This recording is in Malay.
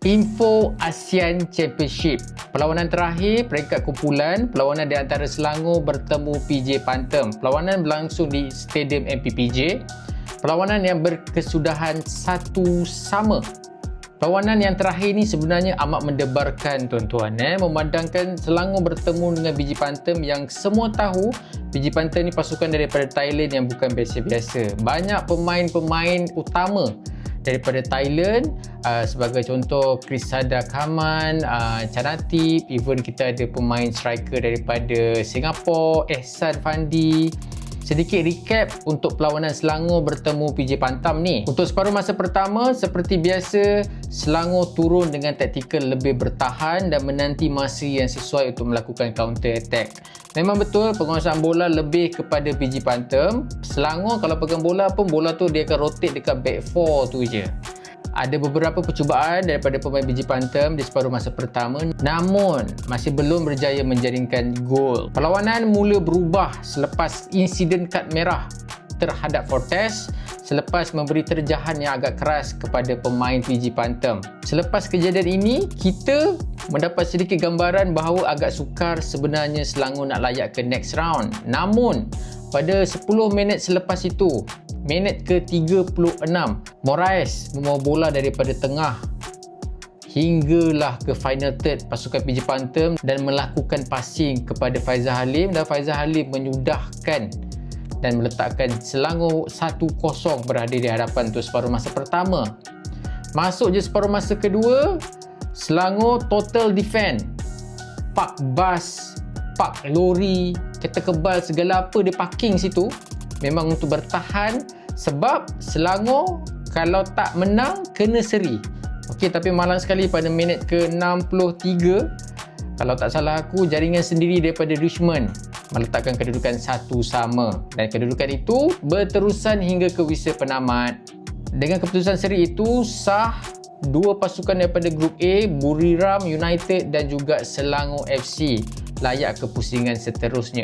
Info ASEAN Championship. Perlawanan terakhir peringkat kumpulan, perlawanan di antara Selangor bertemu PJ Panterm. Perlawanan berlangsung di Stadium MPPJ. Perlawanan yang berkesudahan 1-1. Perlawanan yang terakhir ni sebenarnya amat mendebarkan tuan-tuan, memandangkan Selangor bertemu dengan PJ Panterm yang semua tahu PJ Panterm ni pasukan daripada Thailand yang bukan biasa-biasa. Banyak pemain-pemain utama daripada Thailand, sebagai contoh Krisada Kaman, Chanatip, even kita ada pemain striker daripada Singapura, Ehsan Fandi. Sedikit recap untuk perlawanan Selangor bertemu PJ Panterm ni. Untuk separuh masa pertama, seperti biasa, Selangor turun dengan taktikal lebih bertahan dan menanti masa yang sesuai untuk melakukan counter attack. Memang betul penguasaan bola lebih kepada PJ Panterm. Selangor kalau pegang bola pun, bola tu dia akan rotate dekat back 4 tu je. Ada beberapa percubaan daripada pemain PJ Panterm di separuh masa pertama, namun masih belum berjaya menjaringkan gol. Perlawanan mula berubah selepas insiden kad merah terhadap Fortes selepas memberi terjahan yang agak keras kepada pemain PJ Panterm. Selepas kejadian ini, kita mendapat sedikit gambaran bahawa agak sukar sebenarnya Selangor nak layak ke next round. Namun, pada 10 minit selepas itu, minit ke-36, Moraes membawa bola daripada tengah hinggalah ke final third pasukan PJ Panterm dan melakukan passing kepada Faizal Halim, dan Faizal Halim menyudahkan dan meletakkan Selangor 1-0 berada di hadapan untuk separuh masa pertama. Masuk je separuh masa kedua, Selangor total defend. Park bas, park lori, kereta kebal, segala apa dia parking situ memang untuk bertahan, sebab Selangor kalau tak menang kena seri. Okey, tapi malang sekali pada minit ke-63, kalau tak salah aku, jaringan sendiri daripada Richmond meletakkan kedudukan 1-1, dan kedudukan itu berterusan hingga ke wisa penamat. Dengan keputusan seri itu sah, dua pasukan daripada grup A, Buriram United dan juga Selangor FC, layak ke pusingan seterusnya.